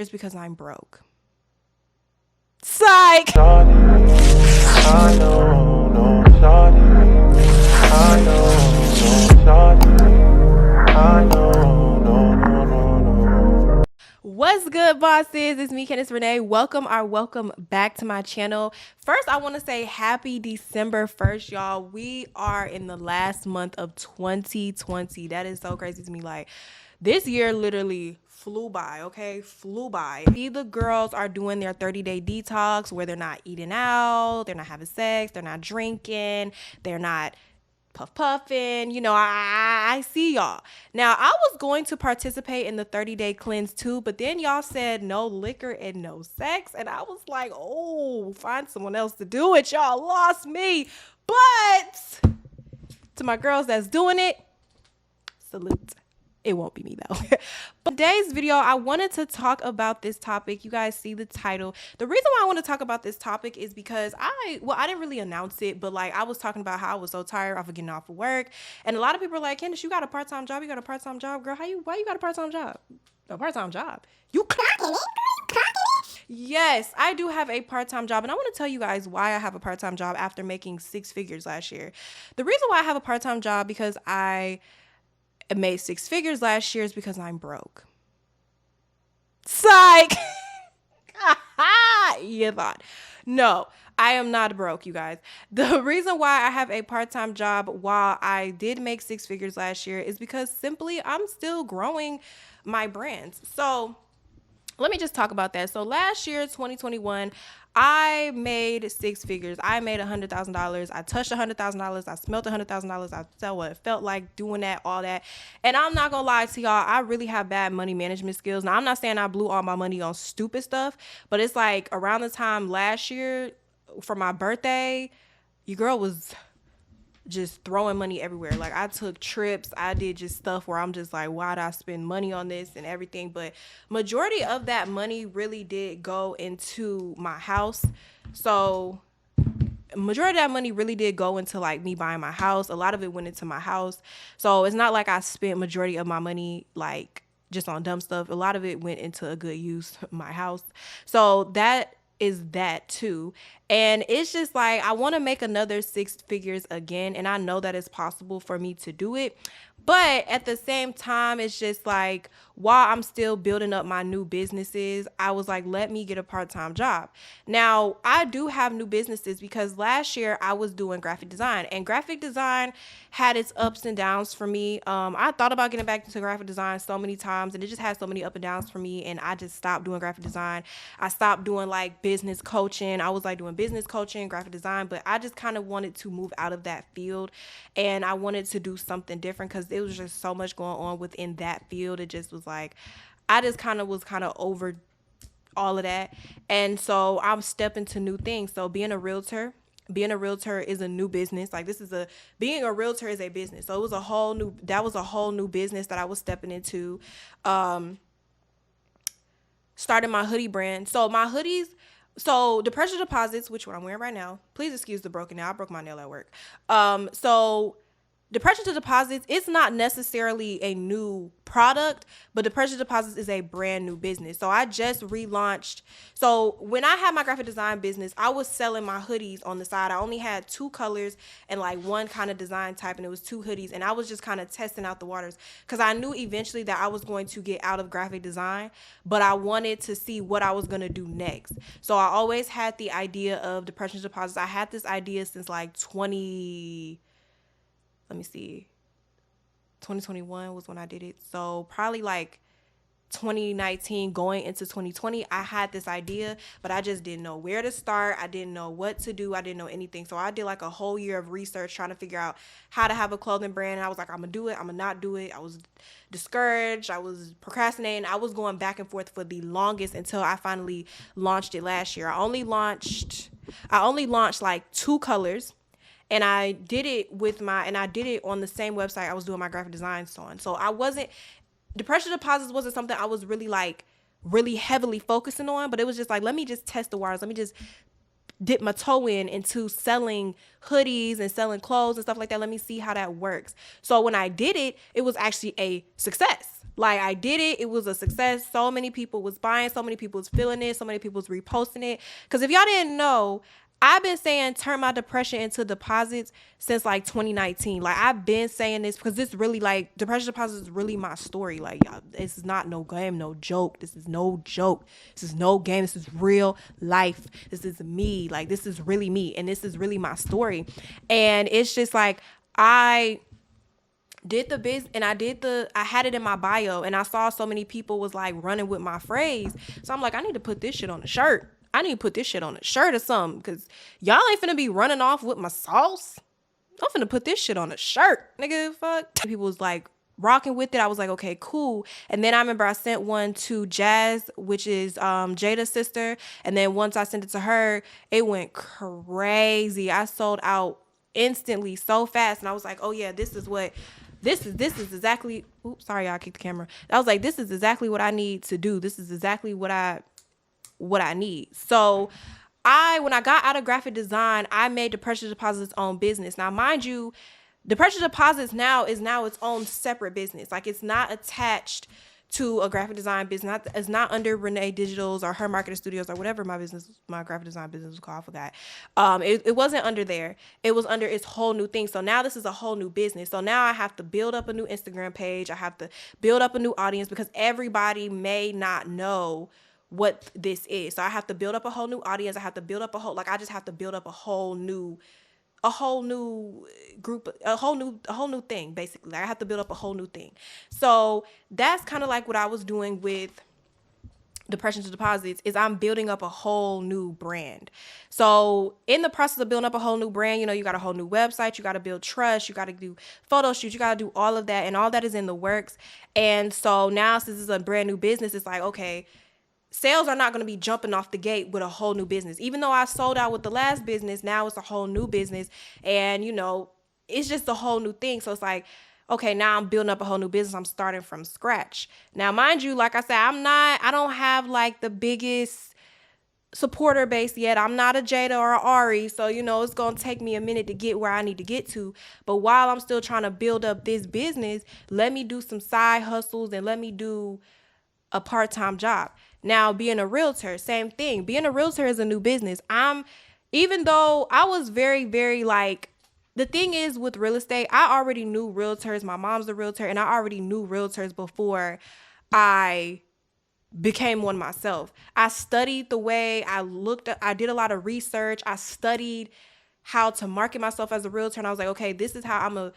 It's because I'm broke. Psych! I know, no, shawty. I know, no, shawty. I know, no, no, no, no. What's good, bosses? It's me, Candice Renee. Welcome back to my channel. First, I want to say happy December 1st, y'all. We are in the last month of 2020. That is so crazy to me. Like, this year literally flew by, okay? Flew by. See, the girls are doing their 30-day detox where they're not eating out, they're not having sex, they're not drinking, they're not puffing, I see y'all. Now, I was going to participate in the 30-day cleanse too, but then y'all said no liquor and no sex, and I was like, oh, find someone else to do it. Y'all lost me. But to my girls that's doing it, salute. It won't be me though. But today's video, I wanted to talk about this topic. You guys see the title. The reason why I want to talk about this topic is because I didn't really announce it, but like I was talking about how I was so tired of getting off of work. And a lot of people are like, Candice, you got a part-time job? You got a part-time job, girl? Why you got a part-time job? A part-time job? You clocking it? Yes, I do have a part-time job, and I want to tell you guys why I have a part-time job after making 6 figures last year. The reason why I have a part-time job because I made 6 figures last year is because I'm broke. Psych! You thought. No, I am not broke, you guys. The reason why I have a part-time job while I did make 6 figures last year is because simply I'm still growing my brands. So let me just talk about that. So last year, 2021, I made 6 figures. I made $100,000. I touched $100,000. I smelt $100,000. I felt what it felt like doing that, all that. And I'm not gonna lie to y'all, I really have bad money management skills. Now, I'm not saying I blew all my money on stupid stuff, but it's like around the time last year for my birthday, your girl was just throwing money everywhere. Like I took trips, I did just stuff where I'm just like, why'd I spend money on this and everything? But majority of that money really did go into my house. So majority of that money really did go into like me buying my house. A lot of it went into my house. So it's not like I spent majority of my money like just on dumb stuff. A lot of it went into a good use, my house. So that is that too. And it's just like I want to make another 6 figures again, and I know that it's possible for me to do it. But at the same time, it's just like while I'm still building up my new businesses, I was like, let me get a part-time job. Now, I do have new businesses because last year I was doing graphic design, and graphic design had its ups and downs for me. I thought about getting back into graphic design so many times, and it just had so many up and downs for me, and I just stopped doing graphic design. I stopped doing like business coaching. I was like doing business coaching, graphic design, but I just kind of wanted to move out of that field, and I wanted to do something different because it was just so much going on within that field. It just was like I just was over all of that, and so I'm stepping to new things. So being a realtor is a new business. Like being a realtor is a business. So that was a whole new business that I was stepping into. Starting my hoodie brand. So my hoodies, so the pressure deposits, which one I'm wearing right now, please excuse the broken nail. I broke my nail at work. So the pressure to deposits, it's not necessarily a new product, but the pressure deposits is a brand new business. So I just relaunched. So when I had my graphic design business, I was selling my hoodies on the side. I only had 2 colors and like one kind of design type, and it was 2 hoodies. And I was just kind of testing out the waters because I knew eventually that I was going to get out of graphic design, but I wanted to see what I was going to do next. So I always had the idea of the pressure deposits. I had this idea since like 2021 was when I did it. So probably like 2019 going into 2020, I had this idea, but I just didn't know where to start. I didn't know what to do. I didn't know anything. So I did like a whole year of research trying to figure out how to have a clothing brand. And I was like, I'm gonna do it. I'm gonna not do it. I was discouraged. I was procrastinating. I was going back and forth for the longest until I finally launched it last year. I only launched like 2 colors. And I did it on the same website I was doing my graphic designs on. So the pressure deposits wasn't something I was really heavily focusing on, but it was just like, let me just test the waters. Let me just dip my toe into selling hoodies and selling clothes and stuff like that. Let me see how that works. So when I did it, it was actually a success. Like, I did it. It was a success. So many people was buying. So many people was feeling it. So many people was reposting it. Because if y'all didn't know, I've been saying turn my depression into deposits since like 2019. Like, I've been saying this because this really, like, depression deposits is really my story. Like, y'all, this is not no game, no joke. This is no joke. This is no game. This is real life. This is me. Like, this is really me. And this is really my story. And it's just like, I did the biz and I had it in my bio, and I saw so many people was like running with my phrase. So I'm like, I need to put this shit on a shirt. I need to put this shit on a shirt or something, because y'all ain't finna be running off with my sauce. I'm finna put this shit on a shirt, nigga. Fuck. People was like rocking with it. I was like, okay, cool. And then I remember I sent one to Jazz, which is Jada's sister. And then once I sent it to her, it went crazy. I sold out instantly so fast. And I was like, oh yeah, this is exactly, oops, sorry, y'all, I kicked the camera. I was like, this is exactly what I need to do. This is exactly what I need. So when I got out of graphic design, I made Depression Deposits own business. Now, mind you, Depression Deposits now is its own separate business. Like, it's not attached to a graphic design business. It's not under Renee Digital's or Her Marketing Studios or whatever my graphic design business was called. I forgot. It wasn't under there. It was under its whole new thing. So now this is a whole new business. So now I have to build up a new Instagram page. I have to build up a new audience, because everybody may not know what this is. So I have to build up a whole new audience. I have to build up I just have to build up a whole new group, a whole new thing, basically. Like, I have to build up a whole new thing. So that's kind of like what I was doing with Depression to Deposits, is I'm building up a whole new brand. So in the process of building up a whole new brand, you got a whole new website, you got to build trust, you got to do photo shoots, you got to do all of that, and all that is in the works. And so now, since it's a brand new business, it's like, okay, sales are not going to be jumping off the gate with a whole new business. Even though I sold out with the last business, now it's a whole new business. And, it's just a whole new thing. So it's like, okay, now I'm building up a whole new business. I'm starting from scratch. Now, mind you, like I said, I don't have like the biggest supporter base yet. I'm not a Jada or a Ari. So, it's going to take me a minute to get where I need to get to. But while I'm still trying to build up this business, let me do some side hustles and let me do a part-time job. Now, being a realtor, same thing. Being a realtor is a new business. Even though I was very, very the thing is with real estate, I already knew realtors. My mom's a realtor, and I already knew realtors before I became one myself. I studied the way I did a lot of research. I studied how to market myself as a realtor. And I was like, okay, this is how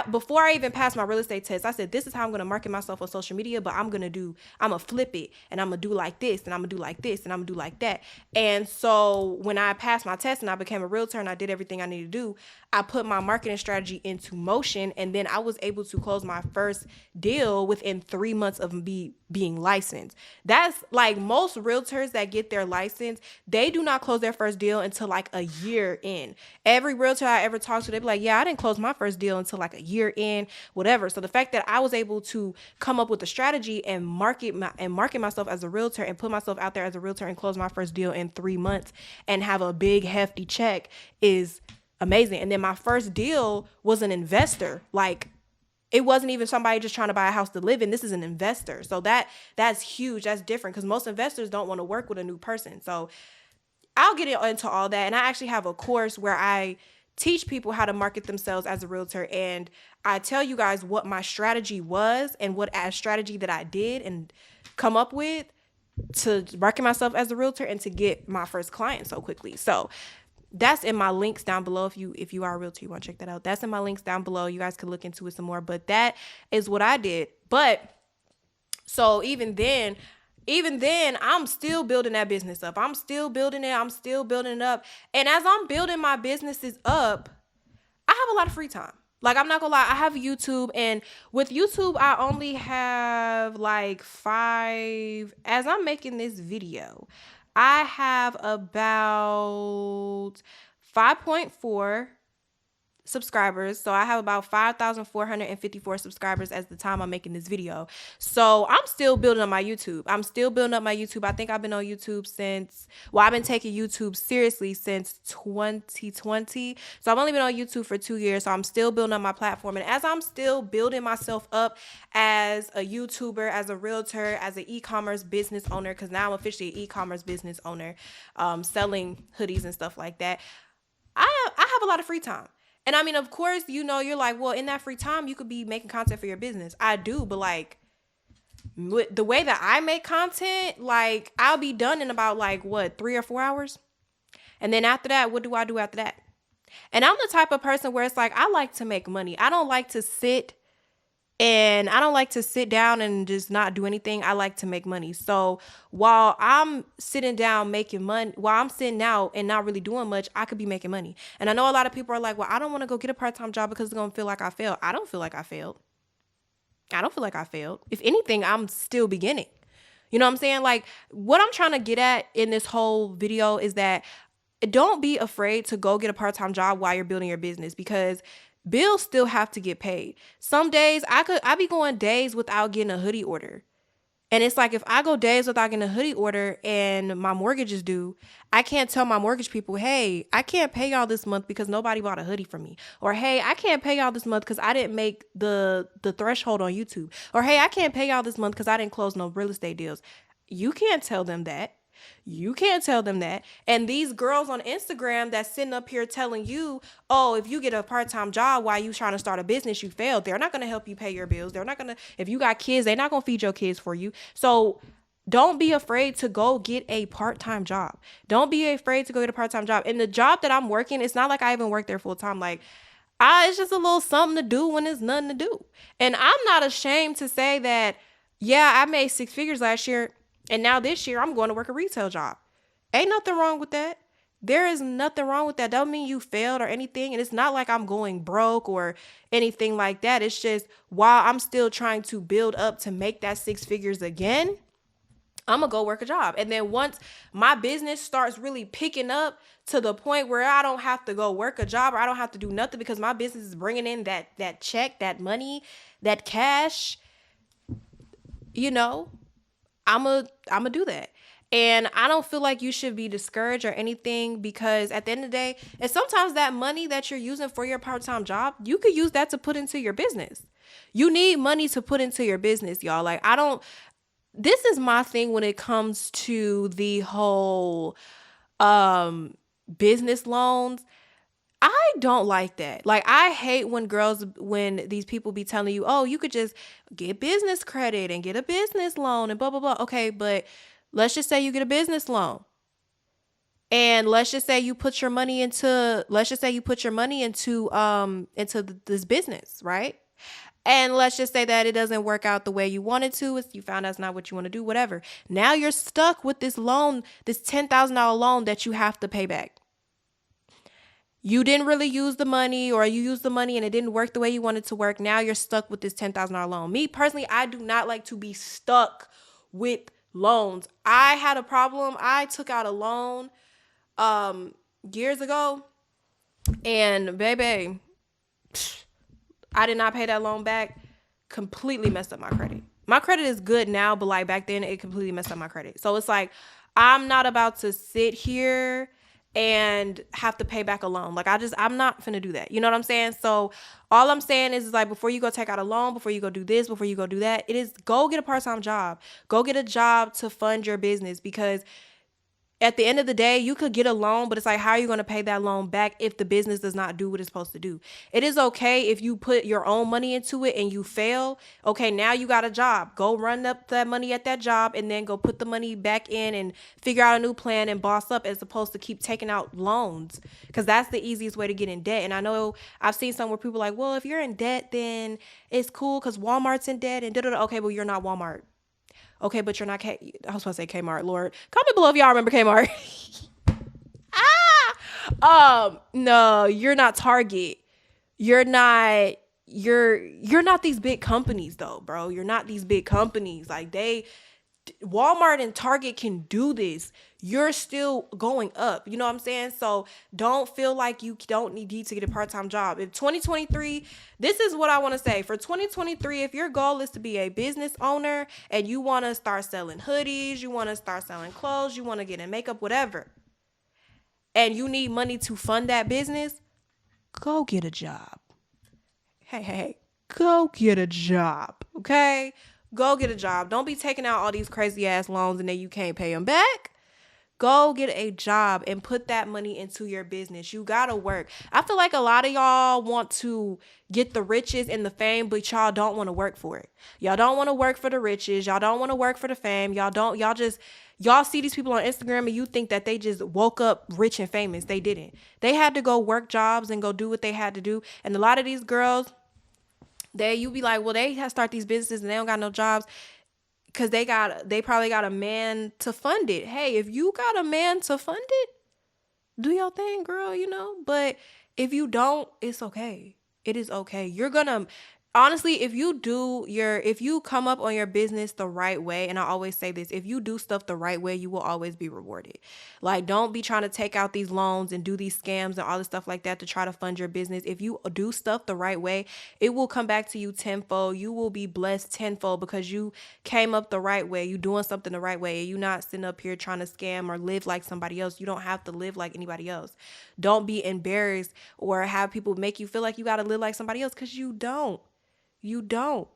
before I even passed my real estate test, I said, this is how I'm going to market myself on social media, but I'm going to flip it, and I'm going to do like this, and I'm going to do like this, and I'm going to do like that. And so when I passed my test and I became a realtor and I did everything I needed to do, I put my marketing strategy into motion. And then I was able to close my first deal within 3 months of me being licensed. That's like most realtors that get their license, they do not close their first deal until like a year in. Every realtor I ever talked to, they be like, yeah, I didn't close my first deal until like a year in, whatever. So the fact that I was able to come up with a strategy and market myself as a realtor and put myself out there as a realtor and close my first deal in 3 months and have a big hefty check is amazing. And then my first deal was an investor. Like, it wasn't even somebody just trying to buy a house to live in. This is an investor. So that's huge. That's different, because most investors don't want to work with a new person. So I'll get into all that. And I actually have a course where I teach people how to market themselves as a realtor. And I tell you guys what my strategy was and what strategy that I did and come up with to market myself as a realtor and to get my first client so quickly. So that's in my links down below. If you are a realtor, you want to check that out. That's in my links down below. You guys can look into it some more. But that is what I did. But so even then, I'm still building that business up. I'm still building it. I'm still building it up. And as I'm building my businesses up, I have a lot of free time. Like, I'm not gonna lie, I have YouTube, and with YouTube, I only have like 5, as I'm making this video, I have about 5.4 subscribers. So I have about 5,454 subscribers as the time I'm making this video. So I'm still building up my YouTube. I think I've been on YouTube I've been taking YouTube seriously since 2020. So I've only been on YouTube for 2 years. So I'm still building up my platform. And as I'm still building myself up as a YouTuber, as a realtor, as an e-commerce business owner, because now I'm officially an e-commerce business owner, selling hoodies and stuff like that, I have a lot of free time. And I mean, of course, you're like, well, in that free time, you could be making content for your business. I do, but like, with the way that I make content, like, I'll be done in about 3 or 4 hours. And then after that, what do I do after that? And I'm the type of person where it's like, I like to make money. I don't like to sit down and just not do anything. I like to make money. So while I'm sitting down making money, while I'm sitting out and not really doing much, I could be making money. And I know a lot of people are like, well, I don't want to go get a part-time job because it's going to feel like I failed. I don't feel like I failed. If anything, I'm still beginning. You know what I'm saying? Like, what I'm trying to get at in this whole video is that don't be afraid to go get a part-time job while you're building your business, because bills still have to get paid. Some days I be going days without getting a hoodie order. And it's like, if I go days without getting a hoodie order and my mortgage is due, I can't tell my mortgage people, hey, I can't pay y'all this month because nobody bought a hoodie for me. Or, hey, I can't pay y'all this month because I didn't make the threshold on YouTube. Or, hey, I can't pay y'all this month because I didn't close no real estate deals. You can't tell them that. And these girls on Instagram that's sitting up here telling you, oh, if you get a part-time job while you trying to start a business, you failed. They're not going to help you pay your bills. They're not going to, if you got kids, they're not going to feed your kids for you. So don't be afraid to go get a part-time job. And the job that I'm working, it's not like I even work there full time. Like, it's just a little something to do when there's nothing to do. And I'm not ashamed to say that, yeah, I made 6 figures last year. And now this year, I'm going to work a retail job. Ain't nothing wrong with that. There is nothing wrong with that. Don't mean you failed or anything. And it's not like I'm going broke or anything like that. It's just, while I'm still trying to build up to make that 6 figures again, I'm going to go work a job. And then once my business starts really picking up to the point where I don't have to go work a job, or I don't have to do nothing because my business is bringing in that check, that money, that cash, I'm gonna do that. And I don't feel like you should be discouraged or anything, because at the end of the day, and sometimes that money that you're using for your part-time job, you could use that to put into your business. You need money to put into your business, y'all. Like, this is my thing when it comes to the whole business loans. I don't like that. Like, I hate when these people be telling you, oh, you could just get business credit and get a business loan and blah, blah, blah. Okay, but let's just say you get a business loan. And let's just say you put your money into this business, right? And let's just say that it doesn't work out the way you wanted to. You found out it's not what you want to do, whatever. Now you're stuck with this loan, this $10,000 loan that you have to pay back. You didn't really use the money, or you used the money and it didn't work the way you wanted to work. Now you're stuck with this $10,000 loan. Me personally, I do not like to be stuck with loans. I had a problem. I took out a loan years ago, and baby, I did not pay that loan back. Completely messed up my credit. My credit is good now, but like back then it completely messed up my credit. So it's like, I'm not about to sit here and have to pay back a loan. Like, I'm not finna do that. You know what I'm saying? So all I'm saying is like, before you go take out a loan, before you go do this, before you go do that, it is go get a part-time job. Go get a job to fund your business, because at the end of the day, you could get a loan, but it's like, how are you going to pay that loan back if the business does not do what it's supposed to do? It is okay if you put your own money into it and you fail. Okay, now you got a job. Go run up that money at that job and then go put the money back in and figure out a new plan and boss up, as opposed to keep taking out loans, because that's the easiest way to get in debt. And I know I've seen some where people are like, well, if you're in debt, then it's cool because Walmart's in debt and da-da-da. Okay, well, you're not Walmart. Okay, but you're not I was supposed to say Kmart, Lord. Comment below if y'all remember Kmart. No, you're not Target. You're not these big companies though, bro. You're not these big companies. Like, Walmart and Target can do this. You're still going up. You know what I'm saying? So don't feel like you don't need to get a part-time job. If 2023, this is what I want to say. For 2023, if your goal is to be a business owner and you want to start selling hoodies, you want to start selling clothes, you want to get in makeup, whatever, and you need money to fund that business, go get a job. Hey, go get a job, okay? Go get a job. Don't be taking out all these crazy ass loans and then you can't pay them back. Go get a job and put that money into your business. You gotta work. I feel like a lot of y'all want to get the riches and the fame, but y'all don't want to work for it. Y'all don't want to work for the riches. Y'all don't want to work for the fame. Y'all see these people on Instagram and you think that they just woke up rich and famous. They didn't. They had to go work jobs and go do what they had to do. And a lot of these girls, you be like, well, they have start these businesses and they don't got no jobs because they probably got a man to fund it. Hey, if you got a man to fund it, do your thing, girl, But if you don't, it's okay. It is okay. You're gonna honestly, if you come up on your business the right way, and I always say this, if you do stuff the right way, you will always be rewarded. Like, don't be trying to take out these loans and do these scams and all this stuff like that to try to fund your business. If you do stuff the right way, it will come back to you tenfold. You will be blessed tenfold because you came up the right way. You doing something the right way. You're not sitting up here trying to scam or live like somebody else. You don't have to live like anybody else. Don't be embarrassed or have people make you feel like you got to live like somebody else because you don't. You don't.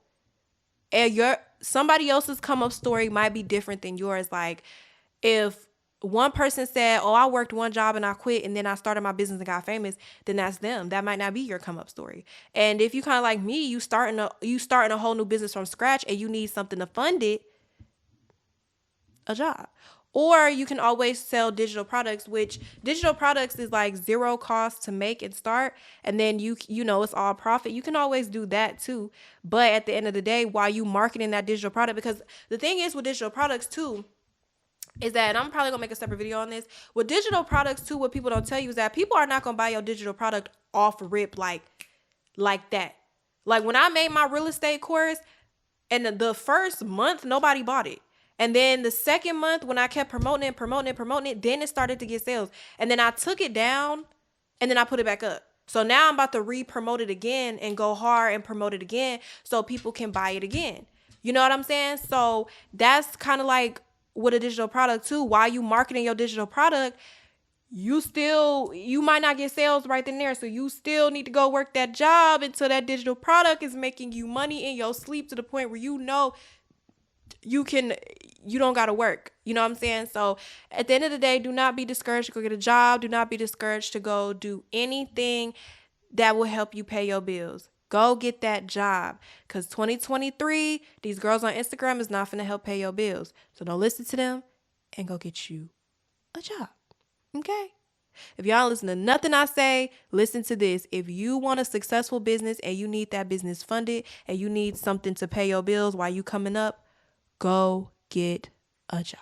And somebody else's come up story might be different than yours. Like, if one person said, oh, I worked one job and I quit and then I started my business and got famous, then that's them. That might not be your come up story. And if you kind of like me, you starting a whole new business from scratch and you need something to fund it, a job. Or you can always sell digital products, which digital products is like zero cost to make and start. And then it's all profit. You can always do that too. But at the end of the day, while you marketing that digital product, because the thing is with digital products too, is that, and I'm probably gonna make a separate video on this, with digital products too, what people don't tell you is that people are not gonna buy your digital product off rip like that. Like when I made my real estate course, and the first month, nobody bought it. And then the second month, when I kept promoting it, then it started to get sales. And then I took it down and then I put it back up. So now I'm about to re-promote it again and go hard and promote it again so people can buy it again. You know what I'm saying? So that's kind of like with a digital product too. While you marketing your digital product, you might not get sales right then and there. So you still need to go work that job until that digital product is making you money in your sleep to the point where you don't got to work. You know what I'm saying? So at the end of the day, do not be discouraged to go get a job. Do not be discouraged to go do anything that will help you pay your bills. Go get that job, because 2023, these girls on Instagram is not going to help pay your bills. So don't listen to them and go get you a job. Okay? If y'all listen to nothing I say, listen to this. If you want a successful business and you need that business funded and you need something to pay your bills while you coming up, go get a job.